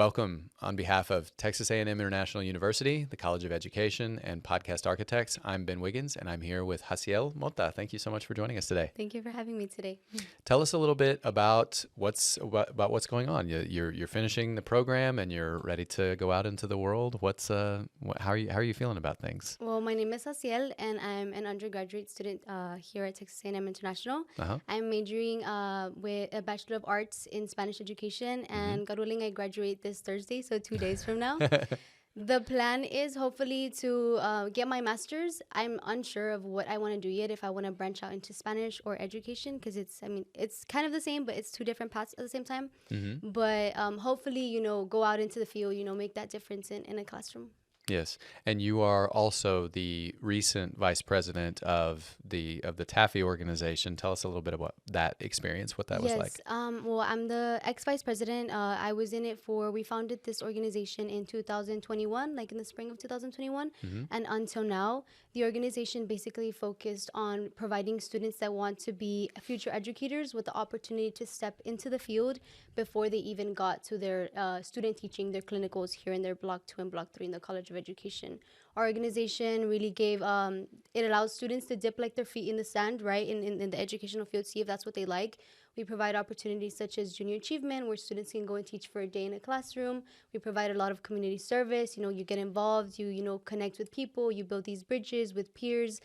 welcome on behalf of Texas A&M International University, the College of Education, and Podcast Architects. I'm Ben Wiggins, and I'm here with Haziel Mota. Thank you so much for joining us today. Thank you for having me today. Tell us a little bit about what's going on. You're finishing the program, and you're ready to go out into the world. How are you feeling about things? Well, my name is Haziel, and I'm an undergraduate student here at Texas A&M International. I'm majoring with a Bachelor of Arts in Spanish Education, and God willing, I graduate this Thursday, so 2 days from now. The plan is hopefully to get my master's. I'm unsure of what I want to do yet, if I want to branch out into Spanish or education, because it's kind of the same, but it's two different paths at the same time. But hopefully, go out into the field, make that difference in a classroom. Yes, and you are also the recent vice president of the TAFI organization. Tell us a little bit about that experience, what that was like. Yes, well, I'm the ex-vice president. I was in it we founded this organization in 2021, like in the spring of 2021. And until now, the organization basically focused on providing students that want to be future educators with the opportunity to step into the field before they even got to their student teaching, their clinicals here in their Block 2 and Block 3 in the College of Education. Our organization really gave, it allows students to dip like their feet in the sand, right, in the educational field, see if that's what they like. We provide opportunities such as junior achievement, where students can go and teach for a day in a classroom. We provide a lot of community service. You get involved, you connect with people, you build these bridges with peers,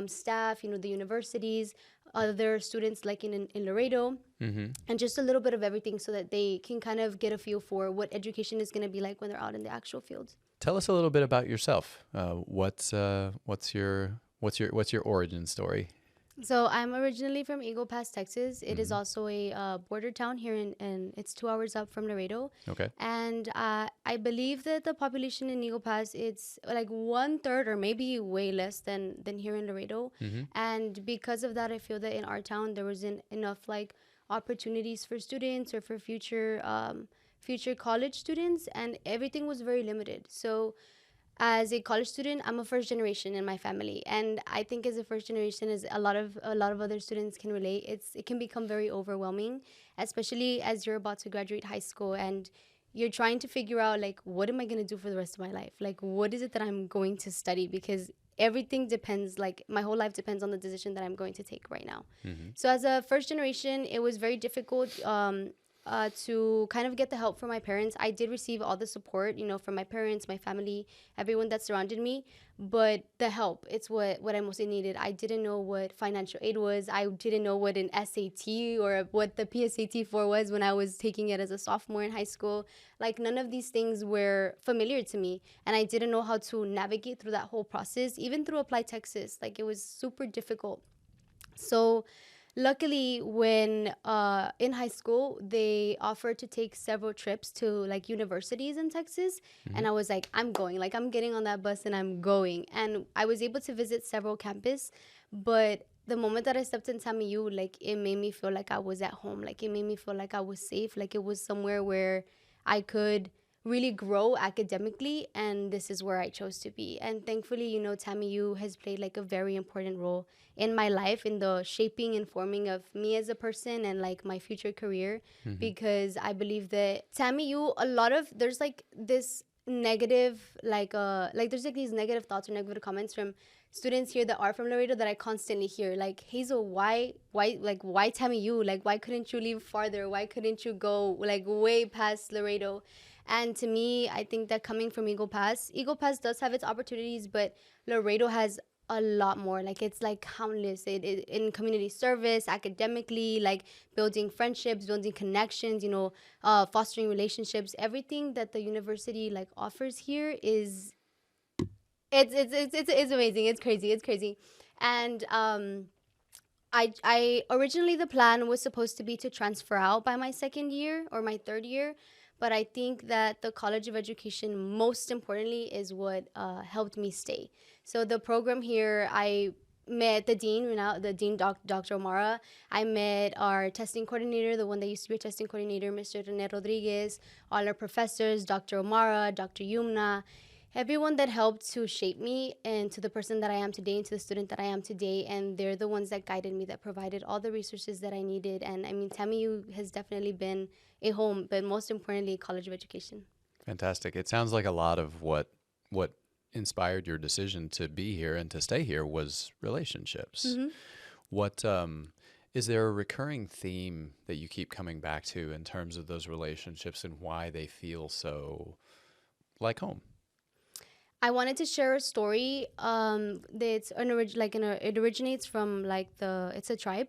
staff, the universities, other students like in Laredo, and just a little bit of everything so that they can kind of get a feel for what education is going to be like when they're out in the actual field. Tell us a little bit about yourself. What's your origin story? So I'm originally from Eagle Pass, Texas. It is also a border town here, and it's 2 hours up from Laredo. Okay. And I believe that the population in Eagle Pass, it's like 1/3 or maybe way less than here in Laredo. And because of that, I feel that in our town there wasn't enough like opportunities for students or for future college students, and everything was very limited. So as a college student, I'm a first generation in my family, and I think as a first generation, as a lot of other students can relate, it can become very overwhelming, especially as you're about to graduate high school and you're trying to figure out, like, what am I going to do for the rest of my life? Like, what is it that I'm going to study? Because everything depends, like, my whole life depends on the decision that I'm going to take right now. So as a first generation, it was very difficult to kind of get the help from my parents. I did receive all the support, from my parents, my family, everyone that surrounded me. But the help, it's what I mostly needed. I didn't know what financial aid was. I didn't know what an SAT or what the PSAT 4 was when I was taking it as a sophomore in high school. Like, none of these things were familiar to me. And I didn't know how to navigate through that whole process, even through Apply Texas. Like, it was super difficult. So luckily, when in high school, they offered to take several trips to like universities in Texas. And I was like, I'm going, like, I'm getting on that bus and I'm going. And I was able to visit several campuses. But the moment that I stepped in TAMIU, like, it made me feel like I was at home. Like, it made me feel like I was safe. Like, it was somewhere where I could really grow academically, and this is where I chose to be. And thankfully, TAMIU has played like a very important role in my life, in the shaping and forming of me as a person and like my future career, because I believe that TAMIU, there's like this negative, there's like these negative thoughts or negative comments from students here that are from Laredo that I constantly hear, like, Hazel, why TAMIU? Like, why couldn't you leave farther? Why couldn't you go like way past Laredo? And to me, I think that coming from Eagle Pass does have its opportunities, but Laredo has a lot more. Like, it's like countless in community service, academically, like building friendships, building connections, fostering relationships. Everything that the university like offers here is it's amazing. It's crazy. And I originally, the plan was supposed to be to transfer out by my second year or my third year. But I think that the College of Education, most importantly, is what helped me stay. So the program here, I met the dean, Dr. O'Mara. I met our testing coordinator, the one that used to be a testing coordinator, Mr. Rene Rodriguez, all our professors, Dr. O'Mara, Dr. Yumna, everyone that helped to shape me into the person that I am today, into the student that I am today. And they're the ones that guided me, that provided all the resources that I needed. And I mean, TAMIU has definitely been a home, but most importantly, College of Education. Fantastic. It sounds like a lot of what inspired your decision to be here and to stay here was relationships. Mm-hmm. What is there a recurring theme that you keep coming back to in terms of those relationships and why they feel so like home? I wanted to share a story. That's it originates from like it's a tribe,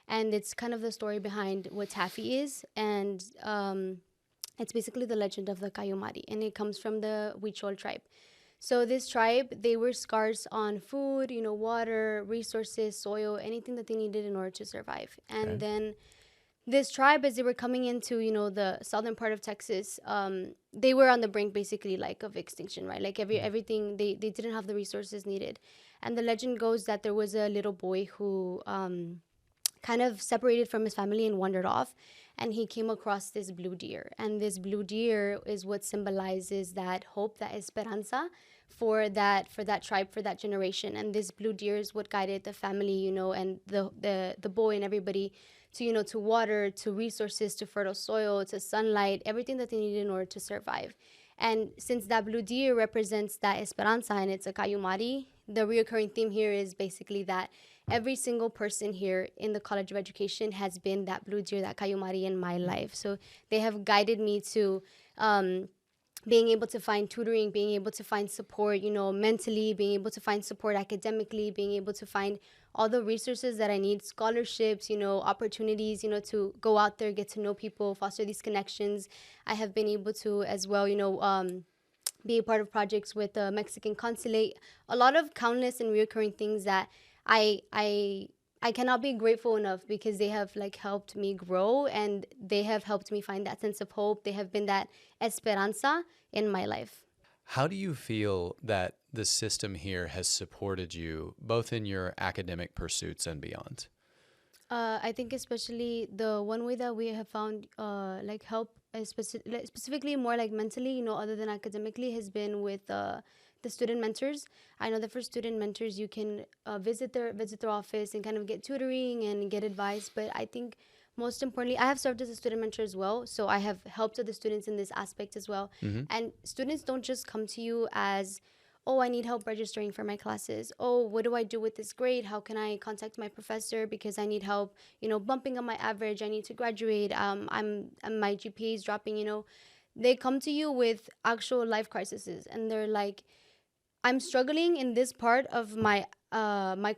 and it's kind of the story behind what taffy is, and it's basically the legend of the Kayumari, and it comes from the Huichol tribe. So this tribe, they were scarce on food, water, resources, soil, anything that they needed in order to survive. Okay. And then this tribe, as they were coming into the southern part of Texas, they were on the brink basically like of extinction, right? Like everything, they didn't have the resources needed. And the legend goes that there was a little boy who kind of separated from his family and wandered off, and he came across this blue deer, and this blue deer is what symbolizes that hope, that esperanza for that tribe, for that generation. And this blue deer is what guided the family, and the boy and everybody to to water, to resources, to fertile soil, to sunlight, everything that they needed in order to survive. And since that blue deer represents that esperanza and it's a Kayumari, the reoccurring theme here is basically that every single person here in the College of Education has been that blue deer, that Kayumari in my life. So they have guided me to being able to find tutoring, being able to find support, mentally, being able to find support academically, being able to find all the resources that I need, scholarships, opportunities, to go out there, get to know people, foster these connections. I have been able to as well, be a part of projects with the Mexican consulate, a lot of countless and reoccurring things that I I I cannot be grateful enough, because they have like helped me grow, and they have helped me find that sense of hope. They have been that esperanza in my life. How do you feel that the system here has supported you both in your academic pursuits and beyond? I think especially the one way that we have found like help, like specifically more like mentally, other than academically, has been with the student mentors. I know that for student mentors, you can visit their office and kind of get tutoring and get advice. But I think most importantly, I have served as a student mentor as well, so I have helped other students in this aspect as well. Mm-hmm. And students don't just come to you as, oh, I need help registering for my classes. Oh, what do I do with this grade? How can I contact my professor because I need help, bumping up my average. I need to graduate. My GPA is dropping. They come to you with actual life crises, and they're like, I'm struggling in this part of my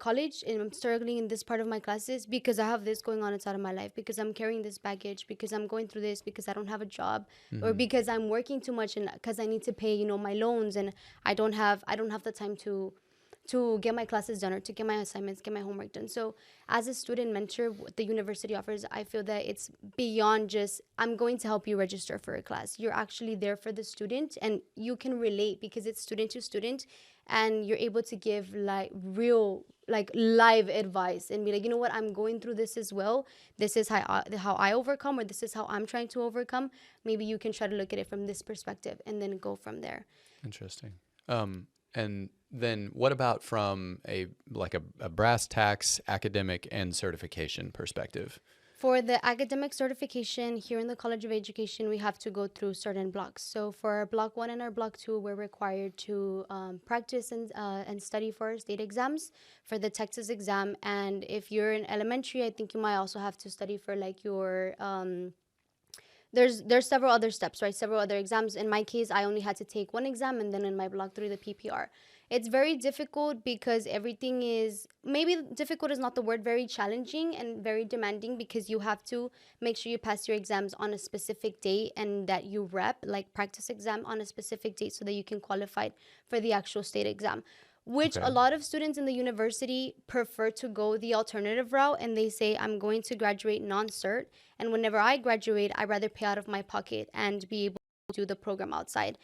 college, and I'm struggling in this part of my classes because I have this going on inside of my life, because I'm carrying this baggage, because I'm going through this, because I don't have a job, or Mm-hmm. because I'm working too much, and because I need to pay my loans, and I don't have the time to get my classes done, or to get my assignments, get my homework done. So as a student mentor, what the university offers, I feel that it's beyond just, I'm going to help you register for a class. You're actually there for the student, and you can relate because it's student to student, and you're able to give like real, like live advice, and be like, you know what, I'm going through this as well. This is how I overcome, or this is how I'm trying to overcome. Maybe you can try to look at it from this perspective, and then go from there. Interesting. And then what about from a brass tacks academic and certification perspective? For the academic certification here in the College of Education, we have to go through certain blocks. So for our block one and our block two, we're required to practice and study for our state exams, for the Texas exam. And if you're in elementary, I think you might also have to study for like your there's several other steps, right? Several other exams. In my case, I only had to take one exam, and then in my block three, the PPR. It's very difficult because everything is, maybe difficult is not the word, very challenging and very demanding, because you have to make sure you pass your exams on a specific date, and that you rep like practice exam on a specific date so that you can qualify for the actual state exam, which Okay. a lot of students in the university prefer to go the alternative route, and they say, I'm going to graduate non-cert, and whenever I graduate, I'd rather pay out of my pocket and be able to do the program outside.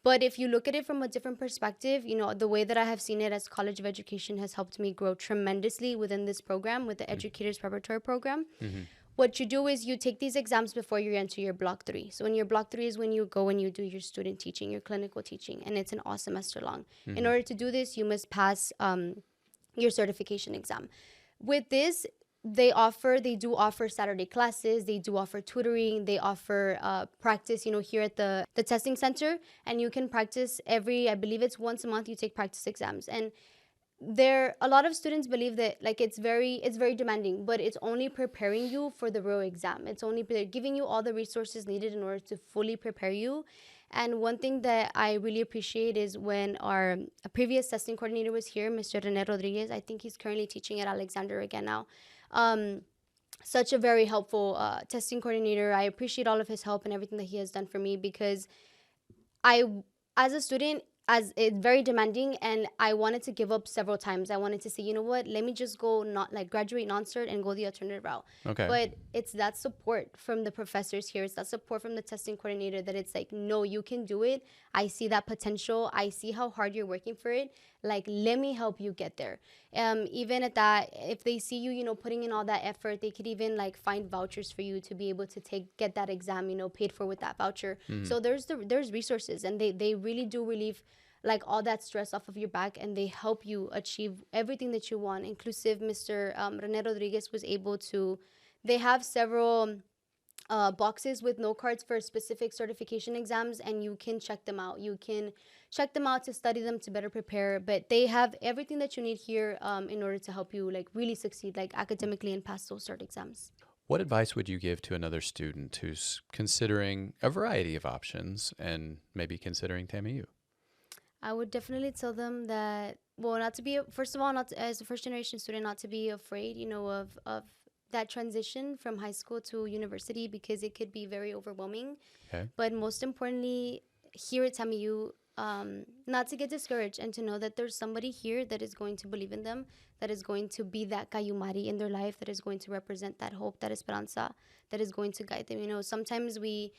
But if you look at it from a different perspective, the way that I have seen it as College of Education has helped me grow tremendously within this program, with the Educators Preparatory Program. Mm-hmm. What you do is you take these exams before you enter your block three. So in your block three is when you go and you do your student teaching, your clinical teaching, and it's an all semester long. Mm-hmm. In order to do this, you must pass your certification exam. With this, they do offer Saturday classes, they do offer tutoring, they offer practice, here at the testing center, and you can practice I believe it's once a month you take practice exams. And there a lot of students believe that like it's very demanding, but it's only preparing you for the real exam. It's only giving you all the resources needed in order to fully prepare you. And one thing that I really appreciate is when our previous testing coordinator was here, Mr. Rene Rodriguez. I think he's currently teaching at Alexander again now. um, Such a very helpful testing coordinator. I appreciate all of his help and everything that he has done for me, because I, as a student, as it's very demanding, and I wanted to give up several times. I wanted to say, you know what, let me just go not like graduate non-cert and go the alternative route. Okay. But it's that support from the professors here. It's that support from the testing coordinator that it's like, no, you can do it. I see that potential. I see how hard you're working for it. Like, let me help you get there. Even at that, if they see you, putting in all that effort, they could even like find vouchers for you to be able to get that exam, paid for with that voucher. So there's resources, and they really do relieve like all that stress off of your back, and they help you achieve everything that you want. Inclusive, Mr. Rene Rodriguez was able to. They have several boxes with note cards for specific certification exams, and you can check them out. You can check them out to study them, to better prepare. But they have everything that you need here in order to help you like really succeed like academically and pass those cert exams. What advice would you give to another student who's considering a variety of options and maybe considering TAMIU? I would definitely tell them that, well, not to be, first of all, not to, as a first generation student, not to be afraid, of that transition from high school to university, because it could be very overwhelming. Okay. But most importantly, here at TAMIU, not to get discouraged, and to know that there's somebody here that is going to believe in them, that is going to be that kayumari in their life, that is going to represent that hope, that esperanza, that is going to guide them. Sometimes we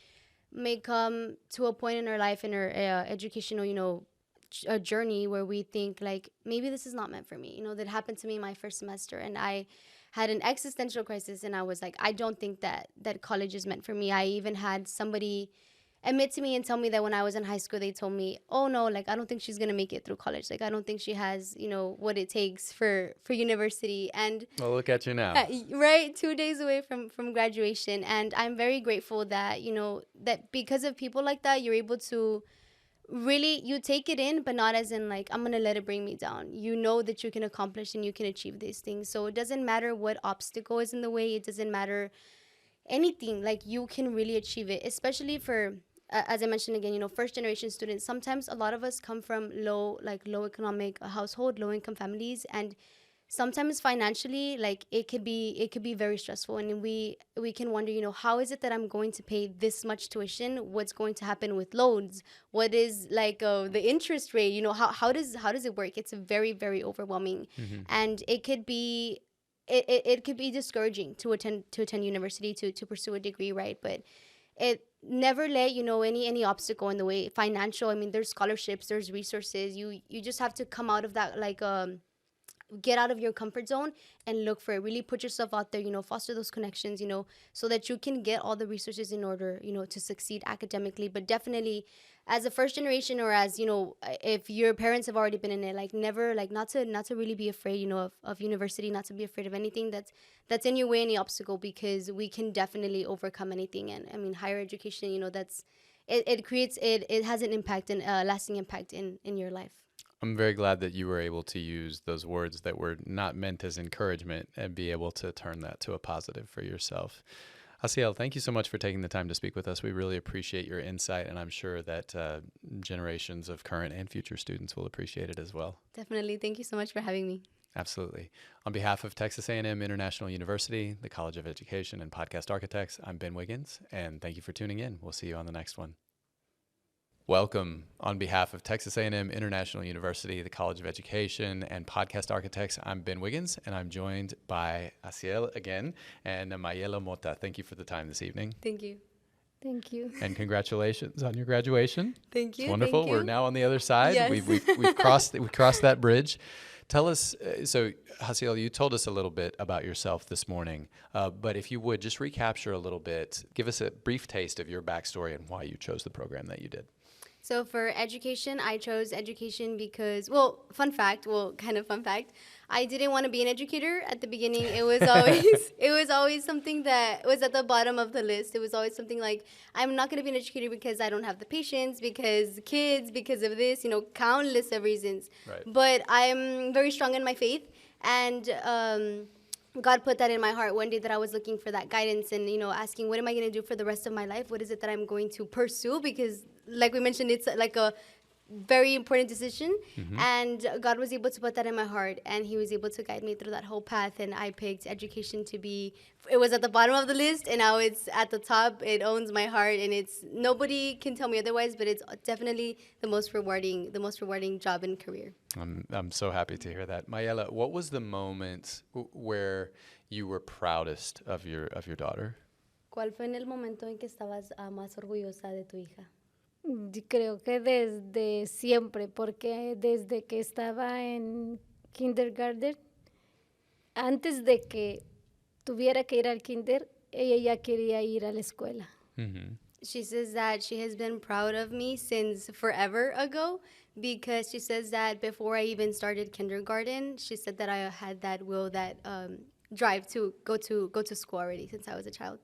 may come to a point in our life, in our educational, a journey, where we think like, maybe this is not meant for me. That happened to me my first semester, and I had an existential crisis, and I was like, I don't think that college is meant for me. I even had somebody admit to me and tell me that when I was in high school, they told me, oh no, like, I don't think she's gonna make it through college. Like, I don't think she has what it takes for university. And well, look at you now. Right, 2 days away from graduation. And I'm very grateful that that because of people like that, you're able to really, you take it in, but not as in like, I'm gonna let it bring me down. That you can accomplish and you can achieve these things. So it doesn't matter what obstacle is in the way. It doesn't matter anything. Like, you can really achieve it, especially for as I mentioned again, first generation students. Sometimes a lot of us come from low economic household, low income families, and sometimes financially, like, it could be very stressful. And we can wonder, how is it that I'm going to pay this much tuition? What's going to happen with loans? What is like the interest rate? How does it work? It's very, very overwhelming. And it could be it could be discouraging to attend university, to pursue a degree, right? But it never let any obstacle in the way. Financial, I mean, there's scholarships, there's resources. You just have to come out of that, like, get out of your comfort zone and look for it. Really put yourself out there, foster those connections, so that you can get all the resources in order, to succeed academically. But definitely, as a first generation, or as, if your parents have already been in it, like, never, like, not to really be afraid, of university, not to be afraid of anything that's in your way, any obstacle, because we can definitely overcome anything. And I mean, higher education, it has an impact, and lasting impact in your life. I'm very glad that you were able to use those words that were not meant as encouragement and be able to turn that to a positive for yourself. Haziel, thank you so much for taking the time to speak with us. We really appreciate your insight, and I'm sure that generations of current and future students will appreciate it as well. Definitely. Thank you so much for having me. Absolutely. On behalf of Texas A&M International University, the College of Education, and Podcast Architects, I'm Ben Wiggins, and thank you for tuning in. We'll see you on the next one. Welcome. On behalf of Texas A&M International University, the College of Education, and Podcast Architects, I'm Ben Wiggins, and I'm joined by Haziel again and Mayela Mota. Thank you for the time this evening. Thank you. Thank you. And congratulations on your graduation. Thank you. It's wonderful. Thank you. We're now on the other side. Yes. We've crossed that bridge. Tell us, so Haziel, you told us a little bit about yourself this morning, but if you would just recapture a little bit, give us a brief taste of your backstory and why you chose the program that you did. So for education, I chose education because, well, kind of fun fact, I didn't want to be an educator at the beginning. It was always it was always something that was at the bottom of the list. It was always something like, I'm not going to be an educator because I don't have the patience, because kids, because of this, countless of reasons. Right. But I'm very strong in my faith, and God put that in my heart one day, that I was looking for that guidance and, asking, what am I going to do for the rest of my life? What is it that I'm going to pursue? Because, like we mentioned, it's like a very important decision. And God was able to put that in my heart, and he was able to guide me through that whole path. And I picked education to be, it was at the bottom of the list, and now it's at the top. It owns my heart, and it's, nobody can tell me otherwise, but it's definitely the most rewarding job and career. I'm so happy to hear that. Mayela, what was the moment where you were proudest of your daughter? ¿Cuál fue en el momento en que estabas más orgullosa de tu hija? Creo que desde siempre, porque desde que estaba en kindergarten, antes de que tuviera que ir al kinder, ella ya quería ir a la escuela. She says that she has been proud of me since forever ago, because she says that before I even started kindergarten, she said that I had that will, that drive to go to school already since I was a child.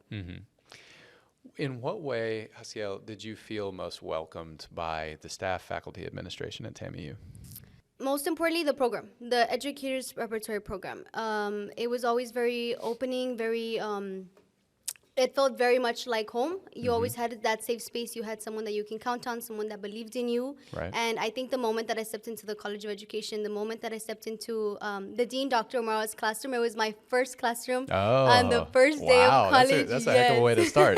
In what way, Haziel, did you feel most welcomed by the staff, faculty, administration at TAMIU? Most importantly, the program, the Educators Preparatory Program. It was always very opening, very it felt very much like home. You always had that safe space. You had someone that you can count on, someone that believed in you. Right. And I think the moment that I stepped into the College of Education, the moment that I stepped into the Dean, Dr. Morales' classroom, it was my first classroom on the first day of college. That's a heck of a way to start.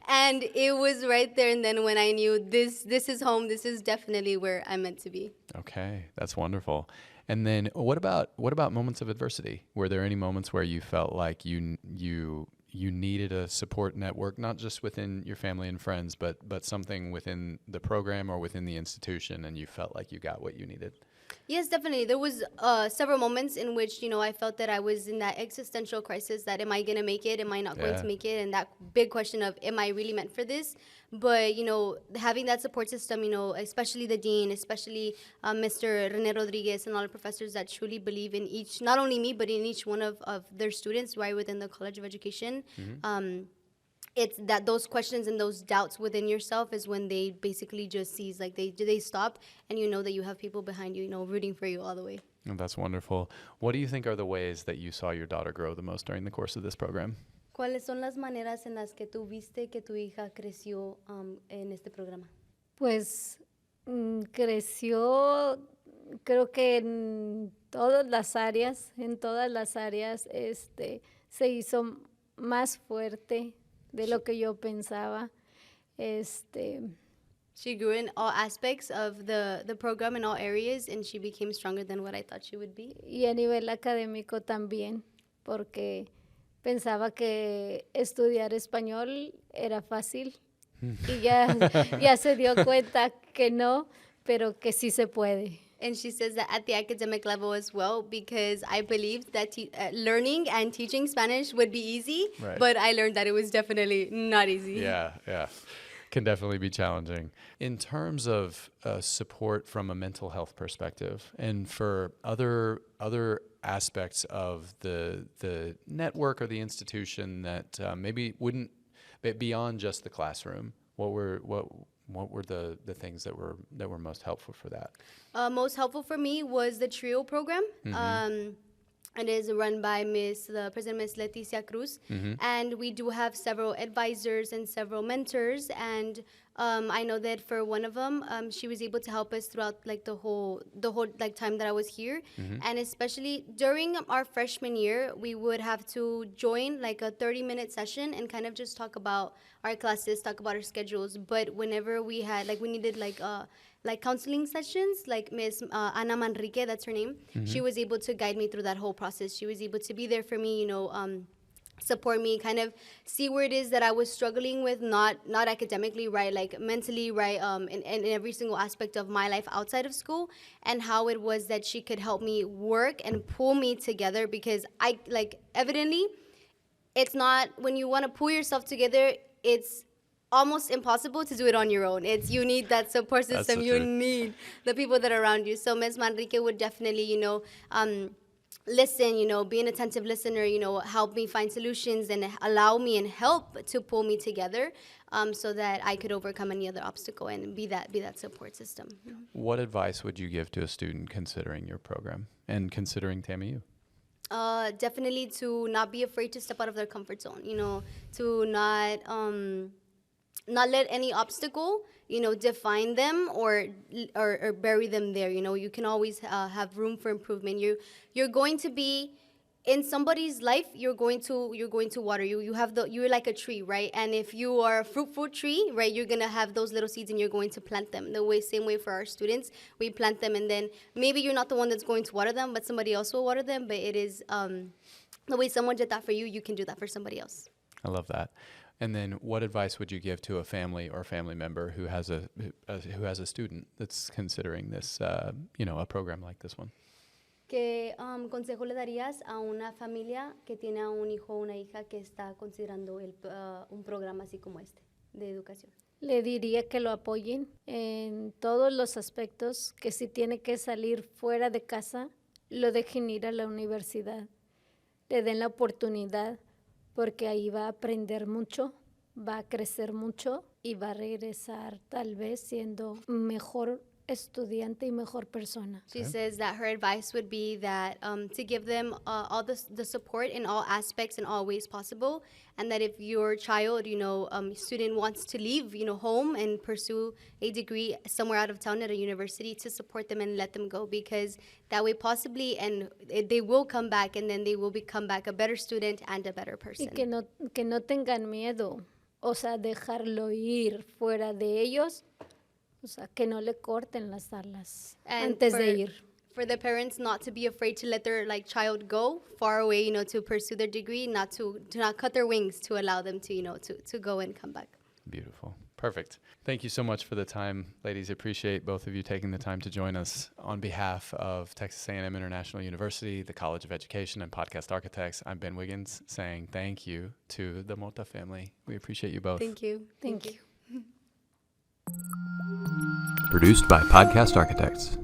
And it was right there and then when I knew this is home. This is definitely where I'm meant to be. Okay, that's wonderful. And then what about moments of adversity? Were there any moments where you felt like you needed a support network, not just within your family and friends, but something within the program or within the institution, and you felt like you got what you needed? Yes, definitely. There was several moments in which, I felt that I was in that existential crisis, that am I going to make it? Am I not going to make it? And that big question of, am I really meant for this? But, having that support system, especially the dean, especially Mr. Rene Rodriguez and all the professors that truly believe in each, not only me, but in each one of their students right within the College of Education. It's that those questions and those doubts within yourself is when they basically just seize, like they stop, and you know that you have people behind you, rooting for you all the way. Oh, that's wonderful. What do you think are the ways that you saw your daughter grow the most during the course of this program? ¿Cuáles son las maneras en las que tú viste que tu hija creció en este programa? Pues creció, creo que en todas las áreas, se hizo más fuerte de lo que yo pensaba. She grew in all aspects of the program, in all areas, and she became stronger than what I thought she would be. Y a nivel académico también, porque pensaba que estudiar español era fácil. Y ya se dio cuenta que no, pero que sí se puede. And she says that at the academic level as well, because I believed that learning and teaching Spanish would be easy, Right. but I learned that it was definitely not easy. Yeah. Can definitely be challenging. In terms of support from a mental health perspective, and for other aspects of the network or the institution that maybe wouldn't be beyond just the classroom, what were the things that were most helpful for that? Most helpful for me was the TRIO program. It is run by the President, Miss Leticia Cruz. And we do have several advisors and several mentors. And I know that for one of them, she was able to help us throughout like the whole like time that I was here. And especially during our freshman year, we would have to join like a 30-minute session and kind of just talk about our classes, talk about our schedules. But whenever we had we needed like counseling sessions, like Miss Ana Manrique, that's her name. She was able to guide me through that whole process. She was able to be there for me, support me, kind of see where it is that I was struggling with, not academically, right, like mentally, right, in every single aspect of my life outside of school, and how it was that she could help me work and pull me together, because evidently, it's not, when you want to pull yourself together, it's almost impossible to do it on your own. You need that support That's system. so You true. need the people that are around you. So Ms. Manrique would definitely, listen, be an attentive listener, help me find solutions and allow me and help to pull me together, so that I could overcome any other obstacle and be that support system. What advice would you give to a student considering your program and considering TAMIU? Definitely to not be afraid to step out of their comfort zone, to not let any obstacle, define them or bury them there. You can always have room for improvement. You're going to be in somebody's life. You're going to water. You're like a tree, right? And if you are a fruitful tree, right, you're gonna have those little seeds and you're going to plant them. Same way for our students, we plant them, and then maybe you're not the one that's going to water them, but somebody else will water them. But it is the way someone did that for you, you can do that for somebody else. I love that. And then what advice would you give to a family or family member who has a student that's considering this, a program like this one? ¿Qué consejo le darías a una familia que tiene a un hijo o una hija que está considerando un programa así como este de educación? Le diría que lo apoyen en todos los aspectos, que si tiene que salir fuera de casa, lo dejen ir a la universidad, le den la oportunidad, porque ahí va a aprender mucho, va a crecer mucho y va a regresar tal vez siendo mejor estudiante y mejor persona. She says that her advice would be that to give them all the support in all aspects and all ways possible, and that if your child, student wants to leave, home and pursue a degree somewhere out of town at a university, to support them and let them go, because that way possibly they will come back, and then they will become back a better student and a better person. Y que no tengan miedo, o sea, dejarlo ir fuera de ellos. O sea, que no le corten las alas antes de ir. For the parents not to be afraid to let their child go far away, to pursue their degree, not to not cut their wings, to allow them to go and come back. Beautiful. Perfect. Thank you so much for the time, ladies. Appreciate both of you taking the time to join us. On behalf of Texas A&M International University, the College of Education, and Podcast Architects, I'm Ben Wiggins, saying thank you to the Mota family. We appreciate you both. Thank you. Thank you. Produced by Podcast Architects.